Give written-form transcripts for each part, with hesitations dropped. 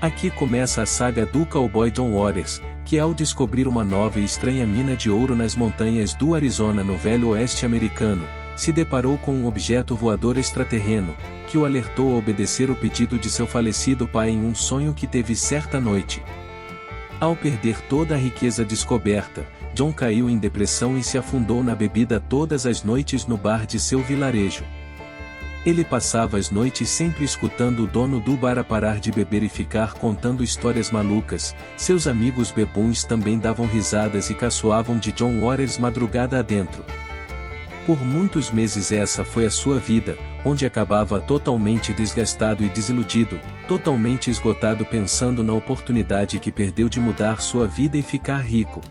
Aqui começa a saga do cowboy John Waters, que ao descobrir uma nova e estranha mina de ouro nas montanhas do Arizona no Velho Oeste americano, se deparou com um objeto voador extraterreno, que o alertou a obedecer o pedido de seu falecido pai em um sonho que teve certa noite. Ao perder toda a riqueza descoberta, John caiu em depressão e se afundou na bebida todas as noites no bar de seu vilarejo. Ele passava as noites sempre escutando o dono do bar a parar de beber e ficar contando histórias malucas. Seus amigos bebuns também davam risadas e caçoavam de John Waters madrugada adentro. Por muitos meses essa foi a sua vida, onde acabava totalmente desgastado e desiludido, totalmente esgotado pensando na oportunidade que perdeu de mudar sua vida e ficar rico.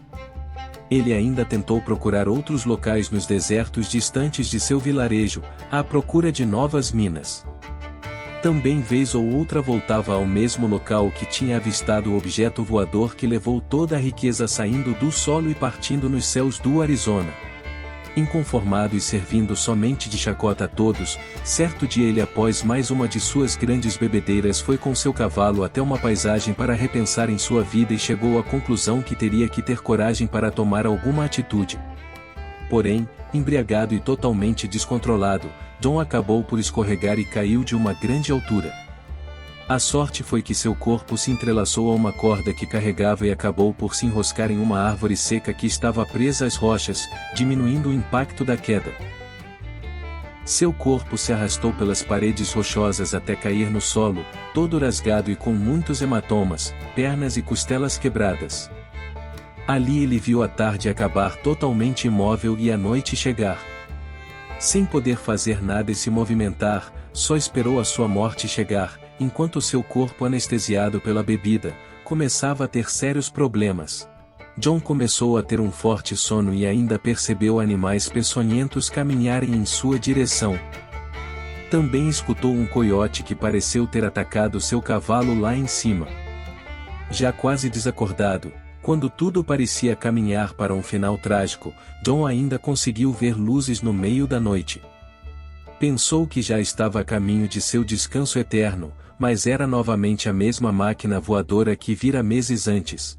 Ele ainda tentou procurar outros locais nos desertos distantes de seu vilarejo, à procura de novas minas. Também vez ou outra voltava ao mesmo local que tinha avistado o objeto voador que levou toda a riqueza saindo do solo e partindo nos céus do Arizona. Inconformado e servindo somente de chacota a todos, certo dia ele após mais uma de suas grandes bebedeiras foi com seu cavalo até uma paisagem para repensar em sua vida e chegou à conclusão que teria que ter coragem para tomar alguma atitude. Porém, embriagado e totalmente descontrolado, John acabou por escorregar e caiu de uma grande altura. A sorte foi que seu corpo se entrelaçou a uma corda que carregava e acabou por se enroscar em uma árvore seca que estava presa às rochas, diminuindo o impacto da queda. Seu corpo se arrastou pelas paredes rochosas até cair no solo, todo rasgado e com muitos hematomas, pernas e costelas quebradas. Ali ele viu a tarde acabar totalmente imóvel e a noite chegar. Sem poder fazer nada e se movimentar, só esperou a sua morte chegar, enquanto seu corpo anestesiado pela bebida, começava a ter sérios problemas. John começou a ter um forte sono e ainda percebeu animais peçonhentos caminharem em sua direção. Também escutou um coiote que pareceu ter atacado seu cavalo lá em cima. Já quase desacordado, quando tudo parecia caminhar para um final trágico, John ainda conseguiu ver luzes no meio da noite. Pensou que já estava a caminho de seu descanso eterno, mas era novamente a mesma máquina voadora que vira meses antes.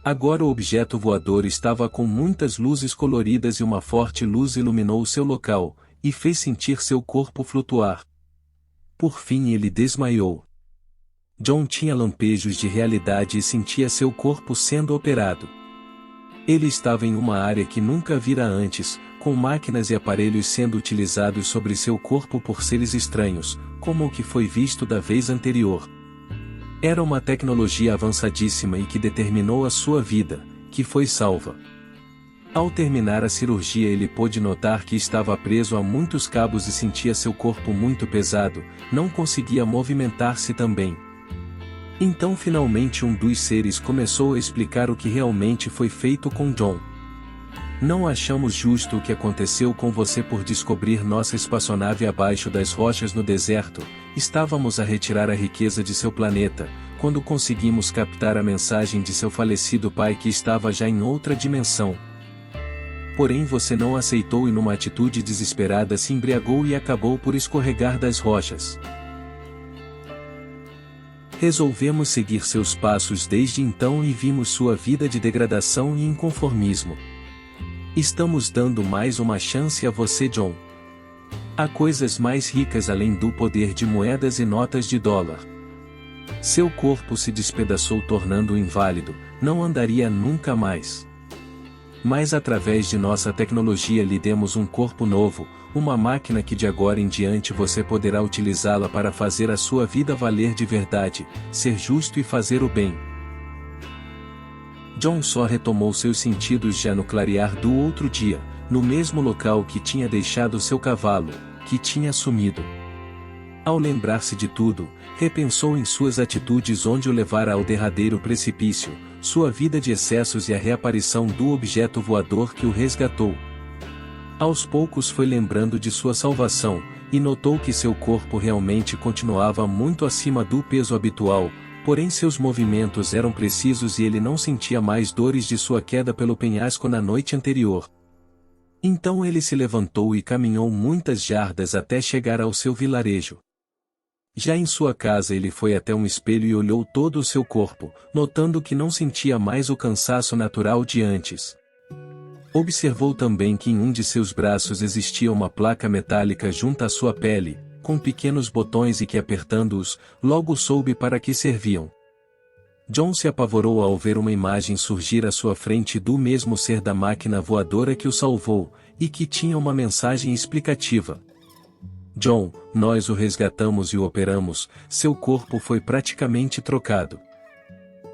Agora o objeto voador estava com muitas luzes coloridas e uma forte luz iluminou seu local, e fez sentir seu corpo flutuar. Por fim ele desmaiou. John tinha lampejos de realidade e sentia seu corpo sendo operado. Ele estava em uma área que nunca vira antes, com máquinas e aparelhos sendo utilizados sobre seu corpo por seres estranhos, como o que foi visto da vez anterior. Era uma tecnologia avançadíssima e que determinou a sua vida, que foi salva. Ao terminar a cirurgia ele pôde notar que estava preso a muitos cabos e sentia seu corpo muito pesado, não conseguia movimentar-se também. Então finalmente um dos seres começou a explicar o que realmente foi feito com John. Não achamos justo o que aconteceu com você por descobrir nossa espaçonave abaixo das rochas no deserto. Estávamos a retirar a riqueza de seu planeta, quando conseguimos captar a mensagem de seu falecido pai que estava já em outra dimensão. Porém você não aceitou e numa atitude desesperada se embriagou e acabou por escorregar das rochas. Resolvemos seguir seus passos desde então e vimos sua vida de degradação e inconformismo. Estamos dando mais uma chance a você, John. Há coisas mais ricas além do poder de moedas e notas de dólar. Seu corpo se despedaçou tornando-o inválido, não andaria nunca mais. Mas através de nossa tecnologia lhe demos um corpo novo, uma máquina que de agora em diante você poderá utilizá-la para fazer a sua vida valer de verdade, ser justo e fazer o bem. John só retomou seus sentidos já no clarear do outro dia, no mesmo local que tinha deixado seu cavalo, que tinha sumido. Ao lembrar-se de tudo, repensou em suas atitudes onde o levara ao derradeiro precipício, sua vida de excessos e a reaparição do objeto voador que o resgatou. Aos poucos foi lembrando de sua salvação, e notou que seu corpo realmente continuava muito acima do peso habitual, porém seus movimentos eram precisos e ele não sentia mais dores de sua queda pelo penhasco na noite anterior. Então ele se levantou e caminhou muitas jardas até chegar ao seu vilarejo. Já em sua casa ele foi até um espelho e olhou todo o seu corpo, notando que não sentia mais o cansaço natural de antes. Observou também que em um de seus braços existia uma placa metálica junto à sua pele, com pequenos botões e que apertando-os, logo soube para que serviam. John se apavorou ao ver uma imagem surgir à sua frente do mesmo ser da máquina voadora que o salvou, e que tinha uma mensagem explicativa. John, nós o resgatamos e o operamos, seu corpo foi praticamente trocado.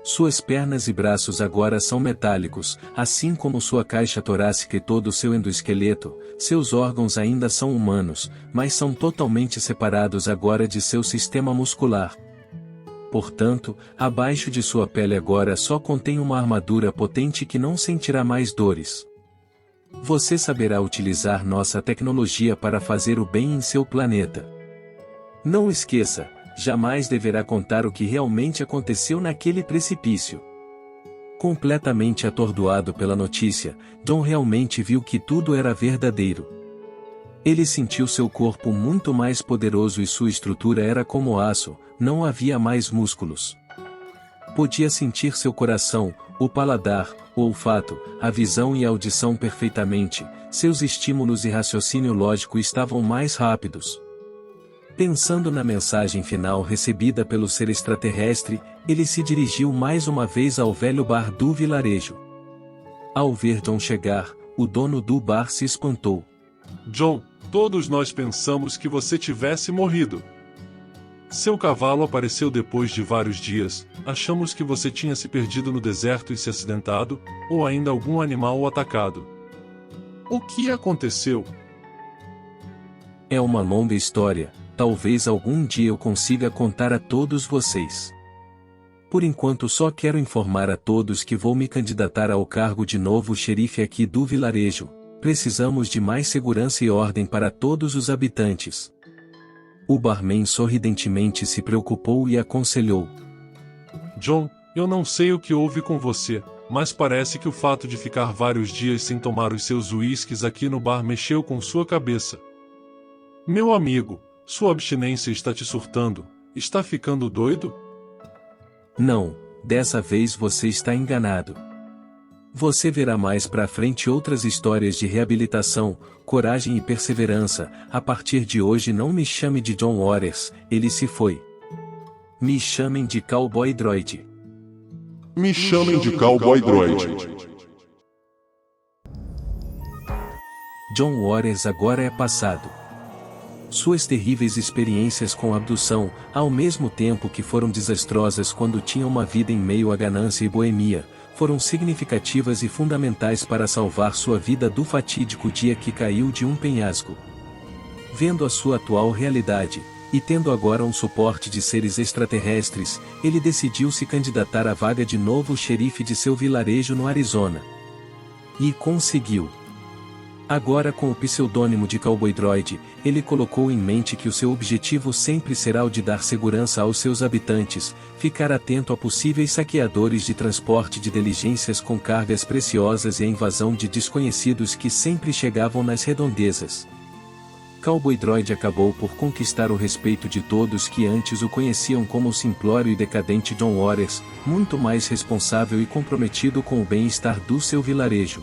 Suas pernas e braços agora são metálicos, assim como sua caixa torácica e todo o seu endoesqueleto, seus órgãos ainda são humanos, mas são totalmente separados agora de seu sistema muscular. Portanto, abaixo de sua pele agora só contém uma armadura potente que não sentirá mais dores. Você saberá utilizar nossa tecnologia para fazer o bem em seu planeta. Não esqueça, jamais deverá contar o que realmente aconteceu naquele precipício. Completamente atordoado pela notícia, John realmente viu que tudo era verdadeiro. Ele sentiu seu corpo muito mais poderoso e sua estrutura era como aço, não havia mais músculos. Podia sentir seu coração, o paladar, o olfato, a visão e a audição perfeitamente, seus estímulos e raciocínio lógico estavam mais rápidos. Pensando na mensagem final recebida pelo ser extraterrestre, ele se dirigiu mais uma vez ao velho bar do vilarejo. Ao ver John chegar, o dono do bar se espantou. John, todos nós pensamos que você tivesse morrido. Seu cavalo apareceu depois de vários dias, achamos que você tinha se perdido no deserto e se acidentado, ou ainda algum animal o atacado. O que aconteceu? É uma longa história, talvez algum dia eu consiga contar a todos vocês. Por enquanto só quero informar a todos que vou me candidatar ao cargo de novo xerife aqui do vilarejo. Precisamos de mais segurança e ordem para todos os habitantes. O barman sorridentemente se preocupou e aconselhou. John, eu não sei o que houve com você, mas parece que o fato de ficar vários dias sem tomar os seus uísques aqui no bar mexeu com sua cabeça. Meu amigo, sua abstinência está te surtando, está ficando doido? Não, dessa vez você está enganado. Você verá mais pra frente outras histórias de reabilitação, coragem e perseverança. A partir de hoje não me chame de John Waters, ele se foi. Me chamem de Cowboy Droid. Me chamem de Cowboy Droid. John Waters agora é passado. Suas terríveis experiências com abdução, ao mesmo tempo que foram desastrosas quando tinha uma vida em meio à ganância e boemia, foram significativas e fundamentais para salvar sua vida do fatídico dia que caiu de um penhasco. Vendo a sua atual realidade, e tendo agora um suporte de seres extraterrestres, ele decidiu se candidatar à vaga de novo xerife de seu vilarejo no Arizona. E conseguiu. Agora com o pseudônimo de Cowboy Droid, ele colocou em mente que o seu objetivo sempre será o de dar segurança aos seus habitantes, ficar atento a possíveis saqueadores de transporte de diligências com cargas preciosas e a invasão de desconhecidos que sempre chegavam nas redondezas. Cowboy Droid acabou por conquistar o respeito de todos que antes o conheciam como o simplório e decadente John Waters, muito mais responsável e comprometido com o bem-estar do seu vilarejo.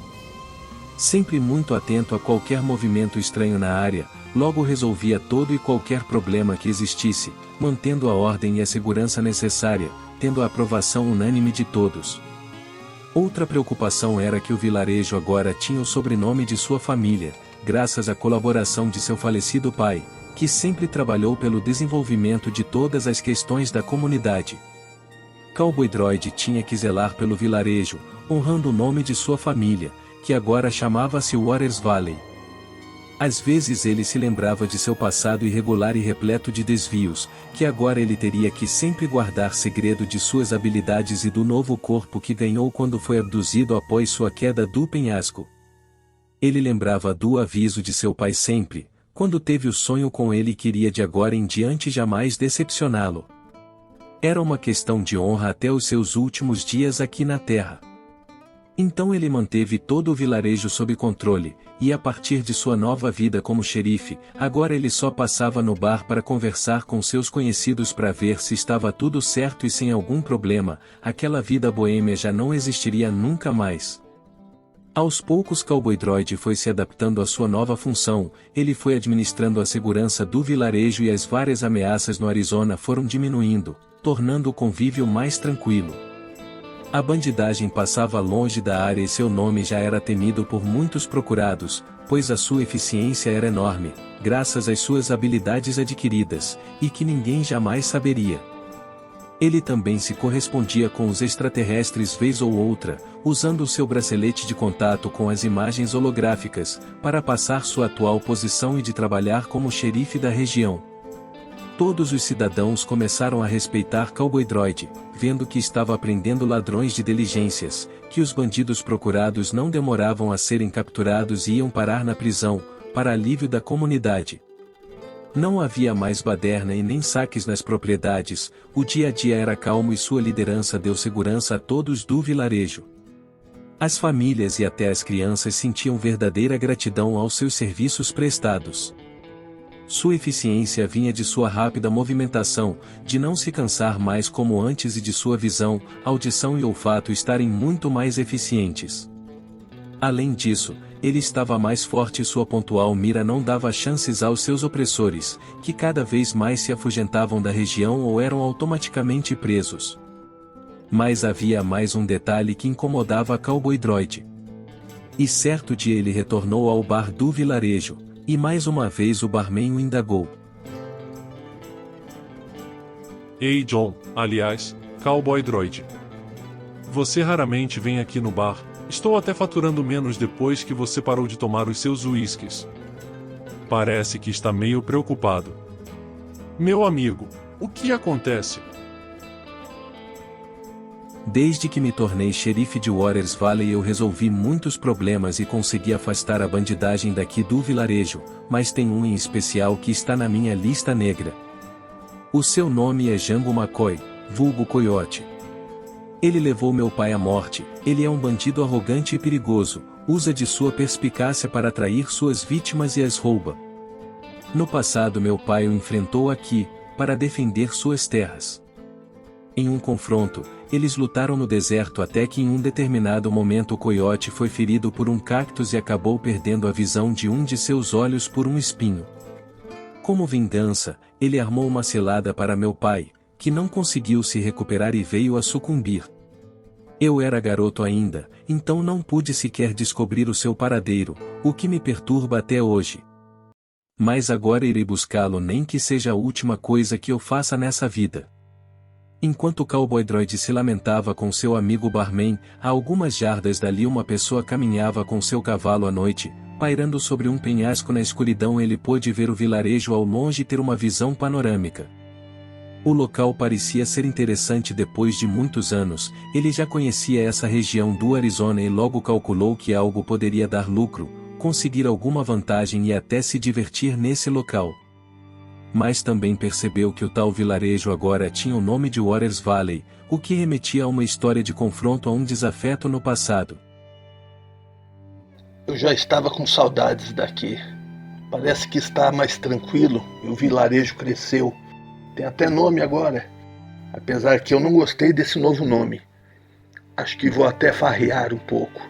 Sempre muito atento a qualquer movimento estranho na área, logo resolvia todo e qualquer problema que existisse, mantendo a ordem e a segurança necessária, tendo a aprovação unânime de todos. Outra preocupação era que o vilarejo agora tinha o sobrenome de sua família, graças à colaboração de seu falecido pai, que sempre trabalhou pelo desenvolvimento de todas as questões da comunidade. Cowboy Droid tinha que zelar pelo vilarejo, honrando o nome de sua família, que agora chamava-se Waters Valley. Às vezes ele se lembrava de seu passado irregular e repleto de desvios, que agora ele teria que sempre guardar segredo de suas habilidades e do novo corpo que ganhou quando foi abduzido após sua queda do penhasco. Ele lembrava do aviso de seu pai sempre, quando teve o sonho com ele e queria de agora em diante jamais decepcioná-lo. Era uma questão de honra até os seus últimos dias aqui na Terra. Então ele manteve todo o vilarejo sob controle, e a partir de sua nova vida como xerife, agora ele só passava no bar para conversar com seus conhecidos para ver se estava tudo certo e sem algum problema, aquela vida boêmia já não existiria nunca mais. Aos poucos Cowboy Droid foi se adaptando à sua nova função, ele foi administrando a segurança do vilarejo e as várias ameaças no Arizona foram diminuindo, tornando o convívio mais tranquilo. A bandidagem passava longe da área e seu nome já era temido por muitos procurados, pois a sua eficiência era enorme, graças às suas habilidades adquiridas, e que ninguém jamais saberia. Ele também se correspondia com os extraterrestres vez ou outra, usando o seu bracelete de contato com as imagens holográficas, para passar sua atual posição e de trabalhar como xerife da região. Todos os cidadãos começaram a respeitar Cowboy Droid, vendo que estava prendendo ladrões de diligências, que os bandidos procurados não demoravam a serem capturados e iam parar na prisão, para alívio da comunidade. Não havia mais baderna e nem saques nas propriedades, o dia a dia era calmo e sua liderança deu segurança a todos do vilarejo. As famílias e até as crianças sentiam verdadeira gratidão aos seus serviços prestados. Sua eficiência vinha de sua rápida movimentação, de não se cansar mais como antes e de sua visão, audição e olfato estarem muito mais eficientes. Além disso, ele estava mais forte e sua pontual mira não dava chances aos seus opressores, que cada vez mais se afugentavam da região ou eram automaticamente presos. Mas havia mais um detalhe que incomodava Cowboy Droid. E certo dia ele retornou ao bar do vilarejo. E mais uma vez o barman o indagou. Ei John, aliás, Cowboy Droid. Você raramente vem aqui no bar, estou até faturando menos depois que você parou de tomar os seus uísques. Parece que está meio preocupado. Meu amigo, o que acontece? Desde que me tornei xerife de Waters Valley eu resolvi muitos problemas e consegui afastar a bandidagem daqui do vilarejo, mas tem um em especial que está na minha lista negra. O seu nome é Django McCoy, vulgo Coyote. Ele levou meu pai à morte, ele é um bandido arrogante e perigoso, usa de sua perspicácia para atrair suas vítimas e as rouba. No passado meu pai o enfrentou aqui, para defender suas terras. Em um confronto, eles lutaram no deserto até que em um determinado momento o coiote foi ferido por um cactus e acabou perdendo a visão de um de seus olhos por um espinho. Como vingança, ele armou uma cilada para meu pai, que não conseguiu se recuperar e veio a sucumbir. Eu era garoto ainda, então não pude sequer descobrir o seu paradeiro, o que me perturba até hoje. Mas agora irei buscá-lo nem que seja a última coisa que eu faça nessa vida. Enquanto o Cowboy Droid se lamentava com seu amigo barman, a algumas jardas dali uma pessoa caminhava com seu cavalo à noite, pairando sobre um penhasco na escuridão ele pôde ver o vilarejo ao longe e ter uma visão panorâmica. O local parecia ser interessante depois de muitos anos, ele já conhecia essa região do Arizona e logo calculou que algo poderia dar lucro, conseguir alguma vantagem e até se divertir nesse local. Mas também percebeu que o tal vilarejo agora tinha o nome de Waters Valley, o que remetia a uma história de confronto a um desafeto no passado. Eu já estava com saudades daqui. Parece que está mais tranquilo e o vilarejo cresceu. Tem até nome agora. Apesar que eu não gostei desse novo nome. Acho que vou até farrear um pouco.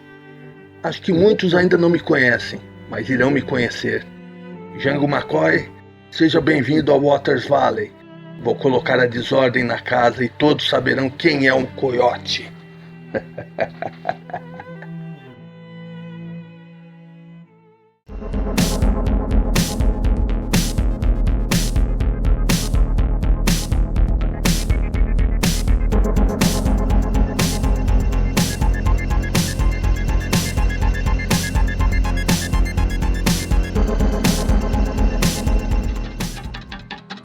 Acho que muitos ainda não me conhecem, mas irão me conhecer. Django McCoy, seja bem-vindo ao Waters Valley. Vou colocar a desordem na casa e todos saberão quem é um coiote.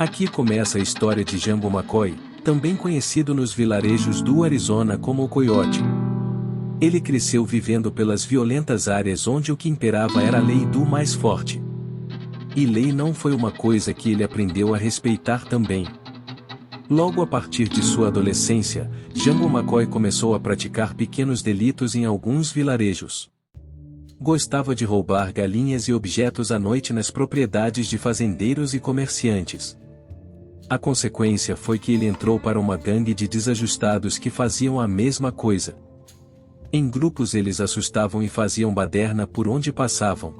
Aqui começa a história de Django McCoy, também conhecido nos vilarejos do Arizona como o Coiote. Ele cresceu vivendo pelas violentas áreas onde o que imperava era a lei do mais forte. E lei não foi uma coisa que ele aprendeu a respeitar também. Logo a partir de sua adolescência, Jungle McCoy começou a praticar pequenos delitos em alguns vilarejos. Gostava de roubar galinhas e objetos à noite nas propriedades de fazendeiros e comerciantes. A consequência foi que ele entrou para uma gangue de desajustados que faziam a mesma coisa. Em grupos eles assustavam e faziam baderna por onde passavam.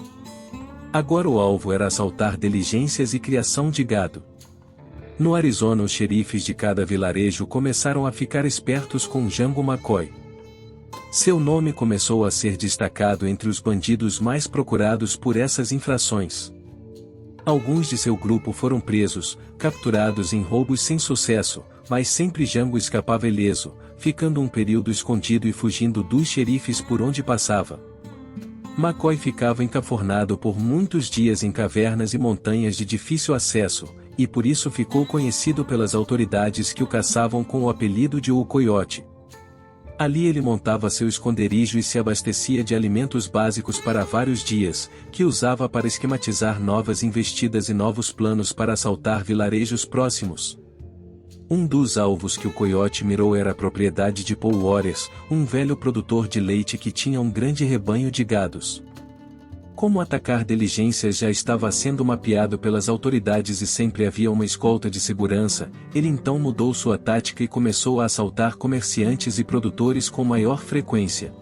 Agora o alvo era assaltar diligências e criação de gado. No Arizona, os xerifes de cada vilarejo começaram a ficar espertos com Jungle McCoy. Seu nome começou a ser destacado entre os bandidos mais procurados por essas infrações. Alguns de seu grupo foram presos, capturados em roubos sem sucesso, mas sempre Jungle escapava ileso, ficando um período escondido e fugindo dos xerifes por onde passava. McCoy ficava encafornado por muitos dias em cavernas e montanhas de difícil acesso, e por isso ficou conhecido pelas autoridades que o caçavam com o apelido de O Coiote. Ali ele montava seu esconderijo e se abastecia de alimentos básicos para vários dias, que usava para esquematizar novas investidas e novos planos para assaltar vilarejos próximos. Um dos alvos que o Coiote mirou era a propriedade de Paul Waters, um velho produtor de leite que tinha um grande rebanho de gados. Como atacar diligências já estava sendo mapeado pelas autoridades e sempre havia uma escolta de segurança, ele então mudou sua tática e começou a assaltar comerciantes e produtores com maior frequência.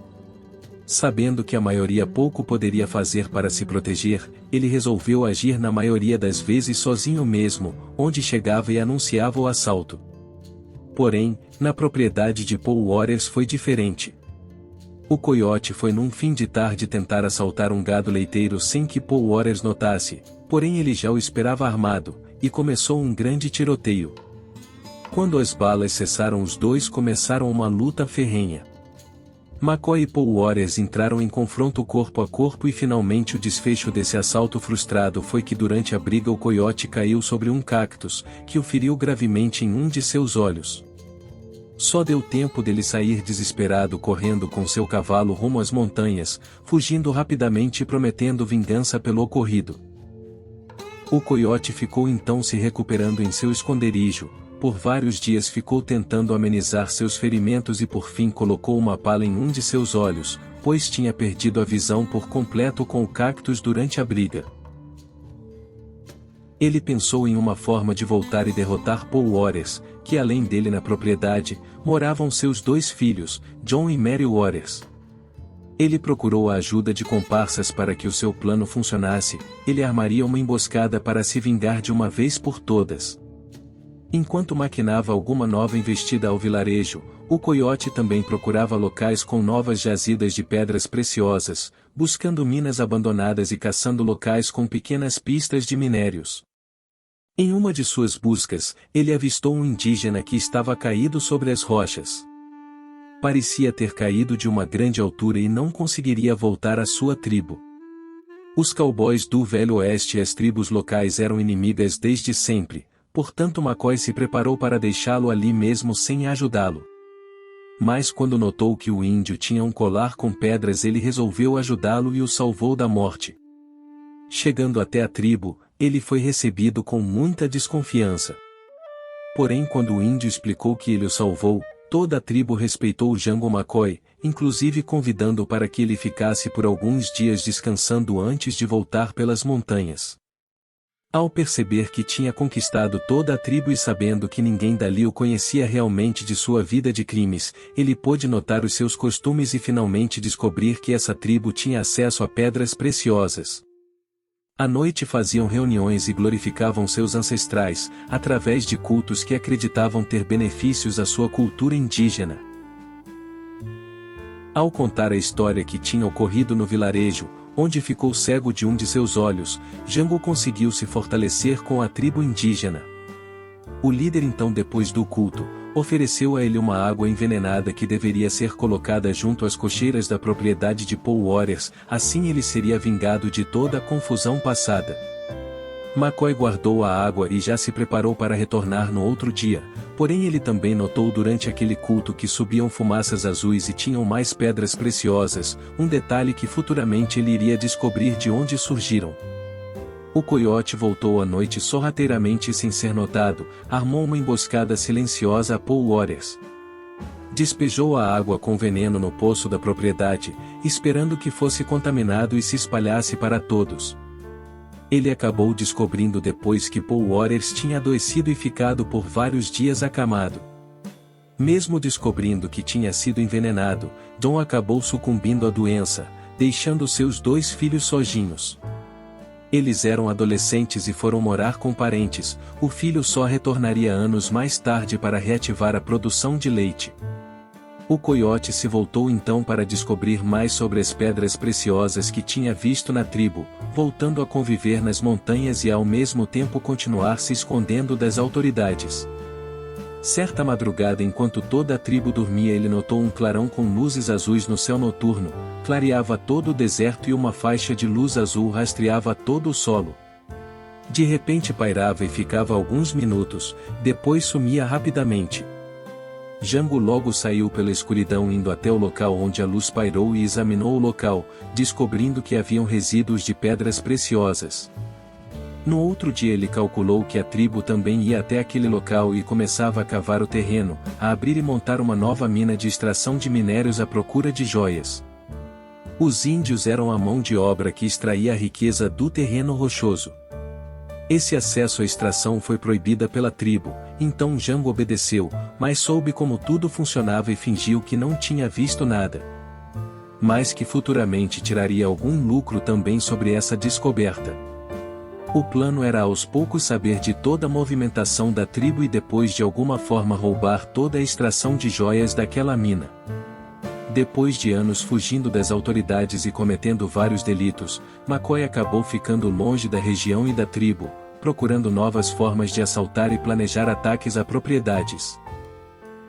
Sabendo que a maioria pouco poderia fazer para se proteger, ele resolveu agir na maioria das vezes sozinho mesmo, onde chegava e anunciava o assalto. Porém, na propriedade de Paul Waters foi diferente. O Coiote foi num fim de tarde tentar assaltar um gado leiteiro sem que Paul Waters notasse, porém ele já o esperava armado, e começou um grande tiroteio. Quando as balas cessaram, os dois começaram uma luta ferrenha. McCoy e Paul Waters entraram em confronto corpo a corpo e finalmente o desfecho desse assalto frustrado foi que durante a briga o Coiote caiu sobre um cactus, que o feriu gravemente em um de seus olhos. Só deu tempo dele sair desesperado correndo com seu cavalo rumo às montanhas, fugindo rapidamente e prometendo vingança pelo ocorrido. O Coiote ficou então se recuperando em seu esconderijo, por vários dias ficou tentando amenizar seus ferimentos e por fim colocou uma pala em um de seus olhos, pois tinha perdido a visão por completo com o cactus durante a briga. Ele pensou em uma forma de voltar e derrotar Paul Waters, que além dele na propriedade, moravam seus dois filhos, John e Mary Waters. Ele procurou a ajuda de comparsas para que o seu plano funcionasse, ele armaria uma emboscada para se vingar de uma vez por todas. Enquanto maquinava alguma nova investida ao vilarejo, o Coiote também procurava locais com novas jazidas de pedras preciosas, buscando minas abandonadas e caçando locais com pequenas pistas de minérios. Em uma de suas buscas, ele avistou um indígena que estava caído sobre as rochas. Parecia ter caído de uma grande altura e não conseguiria voltar à sua tribo. Os cowboys do Velho Oeste e as tribos locais eram inimigas desde sempre, portanto McCoy se preparou para deixá-lo ali mesmo sem ajudá-lo. Mas quando notou que o índio tinha um colar com pedras, ele resolveu ajudá-lo e o salvou da morte. Chegando até a tribo, ele foi recebido com muita desconfiança. Porém, quando o índio explicou que ele o salvou, toda a tribo respeitou o Jungle McCoy, inclusive convidando-o para que ele ficasse por alguns dias descansando antes de voltar pelas montanhas. Ao perceber que tinha conquistado toda a tribo e sabendo que ninguém dali o conhecia realmente de sua vida de crimes, ele pôde notar os seus costumes e finalmente descobrir que essa tribo tinha acesso a pedras preciosas. À noite faziam reuniões e glorificavam seus ancestrais, através de cultos que acreditavam ter benefícios à sua cultura indígena. Ao contar a história que tinha ocorrido no vilarejo, onde ficou cego de um de seus olhos, Jungle conseguiu se fortalecer com a tribo indígena. O líder então, depois do culto, ofereceu a ele uma água envenenada que deveria ser colocada junto às cocheiras da propriedade de Paul Waters, assim ele seria vingado de toda a confusão passada. McCoy guardou a água e já se preparou para retornar no outro dia, porém ele também notou durante aquele culto que subiam fumaças azuis e tinham mais pedras preciosas, um detalhe que futuramente ele iria descobrir de onde surgiram. O coiote voltou à noite sorrateiramente sem ser notado, armou uma emboscada silenciosa a Paul Waters. Despejou a água com veneno no poço da propriedade, esperando que fosse contaminado e se espalhasse para todos. Ele acabou descobrindo depois que Paul Waters tinha adoecido e ficado por vários dias acamado. Mesmo descobrindo que tinha sido envenenado, John acabou sucumbindo à doença, deixando seus 2 filhos sozinhos. Eles eram adolescentes e foram morar com parentes, o filho só retornaria anos mais tarde para reativar a produção de leite. O coiote se voltou então para descobrir mais sobre as pedras preciosas que tinha visto na tribo, voltando a conviver nas montanhas e ao mesmo tempo continuar se escondendo das autoridades. Certa madrugada, enquanto toda a tribo dormia, ele notou um clarão com luzes azuis no céu noturno, clareava todo o deserto e uma faixa de luz azul rastreava todo o solo. De repente pairava e ficava alguns minutos, depois sumia rapidamente. Jango logo saiu pela escuridão indo até o local onde a luz pairou e examinou o local, descobrindo que haviam resíduos de pedras preciosas. No outro dia ele calculou que a tribo também ia até aquele local e começava a cavar o terreno, a abrir e montar uma nova mina de extração de minérios à procura de joias. Os índios eram a mão de obra que extraía a riqueza do terreno rochoso. Esse acesso à extração foi proibida pela tribo, então Jango obedeceu, mas soube como tudo funcionava e fingiu que não tinha visto nada. Mas que futuramente tiraria algum lucro também sobre essa descoberta. O plano era aos poucos saber de toda a movimentação da tribo e depois de alguma forma roubar toda a extração de joias daquela mina. Depois de anos fugindo das autoridades e cometendo vários delitos, McCoy acabou ficando longe da região e da tribo, procurando novas formas de assaltar e planejar ataques a propriedades.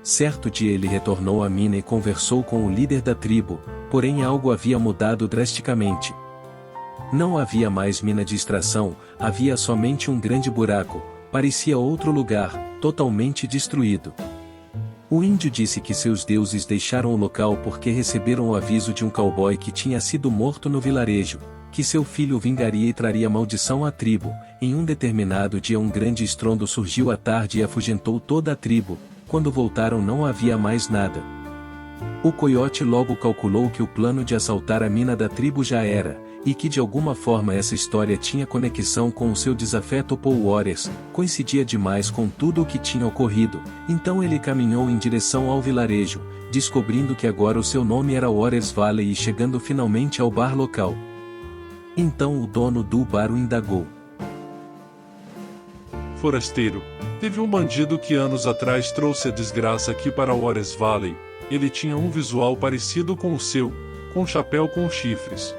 Certo dia ele retornou à mina e conversou com o líder da tribo, porém algo havia mudado drasticamente. Não havia mais mina de extração, havia somente um grande buraco, parecia outro lugar, totalmente destruído. O índio disse que seus deuses deixaram o local porque receberam o aviso de um cowboy que tinha sido morto no vilarejo, que seu filho o vingaria e traria maldição à tribo. Em um determinado dia um grande estrondo surgiu à tarde e afugentou toda a tribo. Quando voltaram não havia mais nada. O coiote logo calculou que o plano de assaltar a mina da tribo já era, e que de alguma forma essa história tinha conexão com o seu desafeto Paul Waters, coincidia demais com tudo o que tinha ocorrido, então ele caminhou em direção ao vilarejo, descobrindo que agora o seu nome era Waters Valley e chegando finalmente ao bar local. Então o dono do bar o indagou. Forasteiro, teve um bandido que anos atrás trouxe a desgraça aqui para Waters Valley. Ele tinha um visual parecido com o seu, com chapéu com chifres.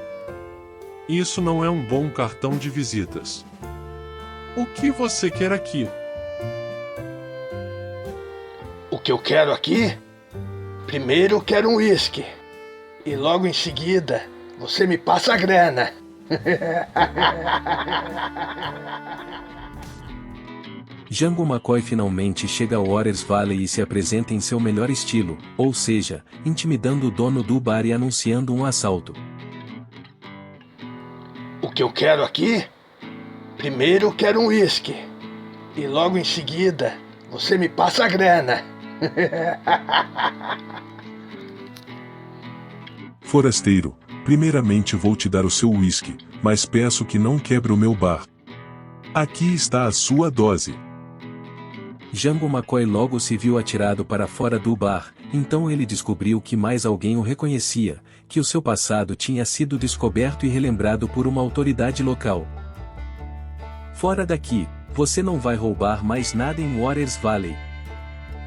Isso não é um bom cartão de visitas. O que você quer aqui? O que eu quero aqui? Primeiro eu quero um uísque. E logo em seguida, você me passa a grana. Jango McCoy finalmente chega ao Waters Valley e se apresenta em seu melhor estilo, ou seja, intimidando o dono do bar e anunciando um assalto. O que eu quero aqui? Primeiro eu quero um uísque. E logo em seguida, você me passa a grana. Forasteiro, primeiramente vou te dar o seu uísque, mas peço que não quebre o meu bar. Aqui está a sua dose. Jango McCoy logo se viu atirado para fora do bar, então ele descobriu que mais alguém o reconhecia, que o seu passado tinha sido descoberto e relembrado por uma autoridade local. Fora daqui, você não vai roubar mais nada em Waters Valley.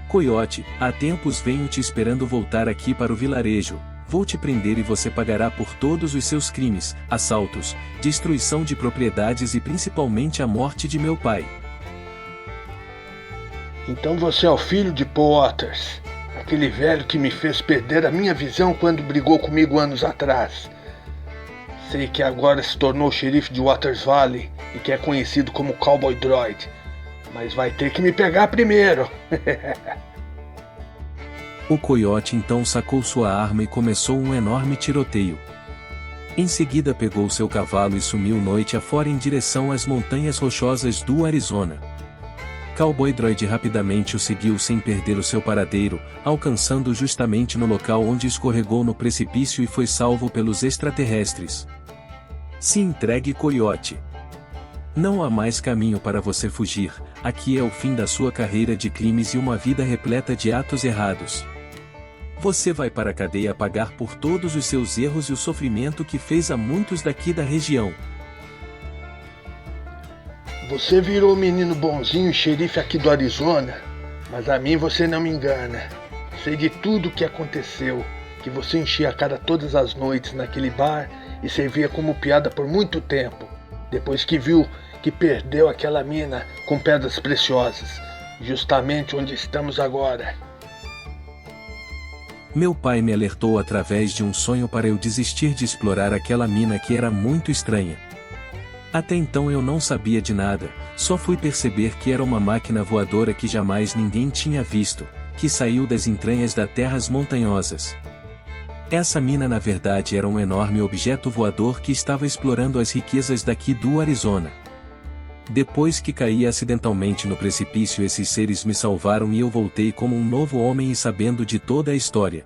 Coiote, há tempos venho te esperando voltar aqui para o vilarejo. Vou te prender e você pagará por todos os seus crimes, assaltos, destruição de propriedades e principalmente a morte de meu pai. Então você é o filho de Paul Waters, aquele velho que me fez perder a minha visão quando brigou comigo anos atrás. Sei que agora se tornou xerife de Waters Valley e que é conhecido como Cowboy Droid, mas vai ter que me pegar primeiro. O coiote então sacou sua arma e começou um enorme tiroteio. Em seguida pegou seu cavalo e sumiu noite afora em direção às montanhas rochosas do Arizona. Cowboy Droid rapidamente o seguiu sem perder o seu paradeiro, alcançando justamente no local onde escorregou no precipício e foi salvo pelos extraterrestres. Se entregue, coiote. Não há mais caminho para você fugir, aqui é o fim da sua carreira de crimes e uma vida repleta de atos errados. Você vai para a cadeia pagar por todos os seus erros e o sofrimento que fez a muitos daqui da região. Você virou menino bonzinho e xerife aqui do Arizona, mas a mim você não me engana. Sei de tudo o que aconteceu, que você enchia a cara todas as noites naquele bar e servia como piada por muito tempo, depois que viu que perdeu aquela mina com pedras preciosas, justamente onde estamos agora. Meu pai me alertou através de um sonho para eu desistir de explorar aquela mina que era muito estranha. Até então eu não sabia de nada, só fui perceber que era uma máquina voadora que jamais ninguém tinha visto, que saiu das entranhas das terras montanhosas. Essa mina na verdade era um enorme objeto voador que estava explorando as riquezas daqui do Arizona. Depois que caí acidentalmente no precipício, esses seres me salvaram e eu voltei como um novo homem e sabendo de toda a história.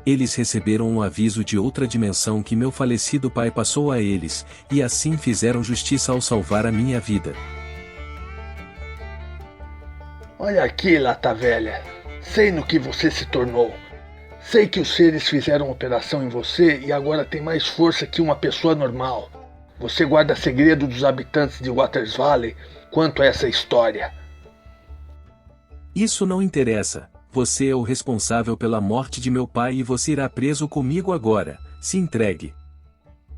Eles receberam um aviso de outra dimensão que meu falecido pai passou a eles, e assim fizeram justiça ao salvar a minha vida. Olha aqui, lata velha. Sei no que você se tornou. Sei que os seres fizeram operação em você e agora tem mais força que uma pessoa normal. Você guarda segredo dos habitantes de Waters Valley quanto a essa história. Isso não interessa. Você é o responsável pela morte de meu pai e você irá preso comigo agora. Se entregue.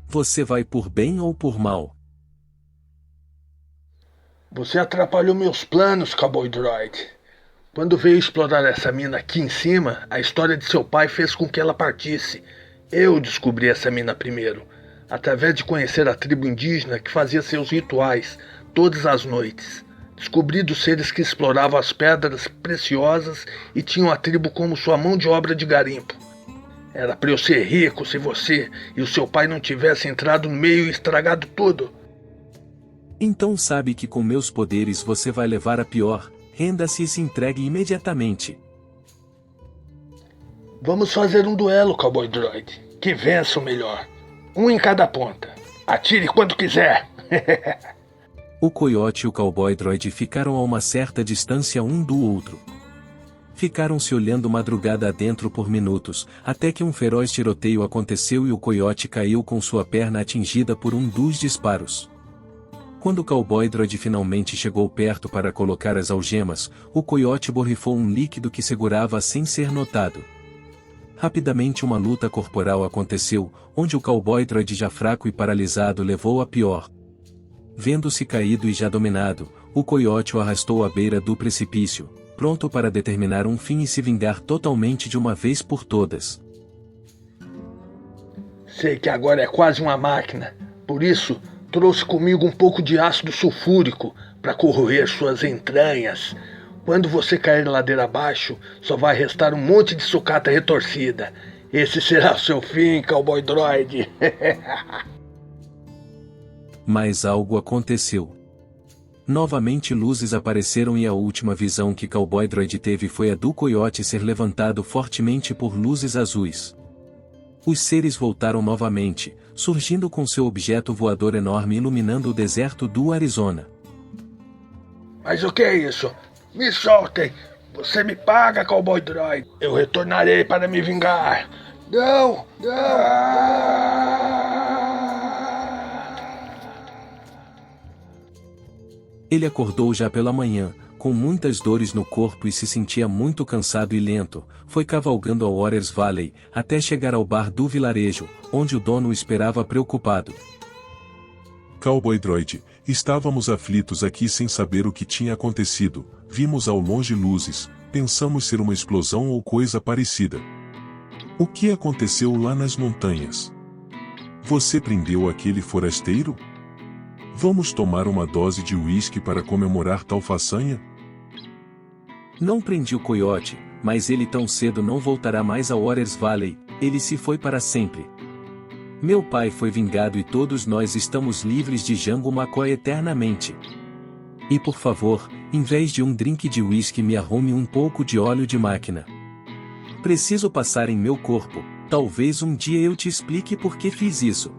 Você vai por bem ou por mal? Você atrapalhou meus planos, Cowboy Droid. Quando veio explorar essa mina aqui em cima, a história de seu pai fez com que ela partisse. Eu descobri essa mina primeiro, através de conhecer a tribo indígena que fazia seus rituais todas as noites. Descobri dos seres que exploravam as pedras preciosas e tinham a tribo como sua mão de obra de garimpo. Era para eu ser rico se você e o seu pai não tivessem entrado no meio e estragado tudo. Então sabe que com meus poderes você vai levar a pior. Renda-se e se entregue imediatamente. Vamos fazer um duelo, Cowboy Droid. Que vença o melhor. Um em cada ponta. Atire quando quiser. O coiote e o cowboy droid ficaram a uma certa distância um do outro. Ficaram se olhando madrugada adentro por minutos, até que um feroz tiroteio aconteceu e o coiote caiu com sua perna atingida por um dos disparos. Quando o cowboy droid finalmente chegou perto para colocar as algemas, o coiote borrifou um líquido que segurava sem ser notado. Rapidamente uma luta corporal aconteceu, onde o cowboy droid já fraco e paralisado levou a pior. Vendo-se caído e já dominado, o coiote o arrastou à beira do precipício, pronto para determinar um fim e se vingar totalmente de uma vez por todas. Sei que agora é quase uma máquina, por isso trouxe comigo um pouco de ácido sulfúrico para corroer suas entranhas. Quando você cair ladeira abaixo, só vai restar um monte de sucata retorcida. Esse será o seu fim, Cowboy Droid. Mas algo aconteceu. Novamente luzes apareceram e a última visão que Cowboy Droid teve foi a do coiote ser levantado fortemente por luzes azuis. Os seres voltaram novamente, surgindo com seu objeto voador enorme iluminando o deserto do Arizona. Mas o que é isso? Me soltem! Você me paga, Cowboy Droid! Eu retornarei para me vingar! Não! Ele acordou já pela manhã, com muitas dores no corpo e se sentia muito cansado e lento. Foi cavalgando ao Waters Valley, até chegar ao bar do vilarejo, onde o dono o esperava preocupado. Cowboy Droid, estávamos aflitos aqui sem saber o que tinha acontecido. Vimos ao longe luzes, pensamos ser uma explosão ou coisa parecida. O que aconteceu lá nas montanhas? Você prendeu aquele forasteiro? Vamos tomar uma dose de uísque para comemorar tal façanha? Não prendi o coiote, mas ele tão cedo não voltará mais ao Waters Valley, ele se foi para sempre. Meu pai foi vingado e todos nós estamos livres de Django McCoy eternamente. E por favor, em vez de um drink de whisky me arrume um pouco de óleo de máquina. Preciso passar em meu corpo, talvez um dia eu te explique por que fiz isso.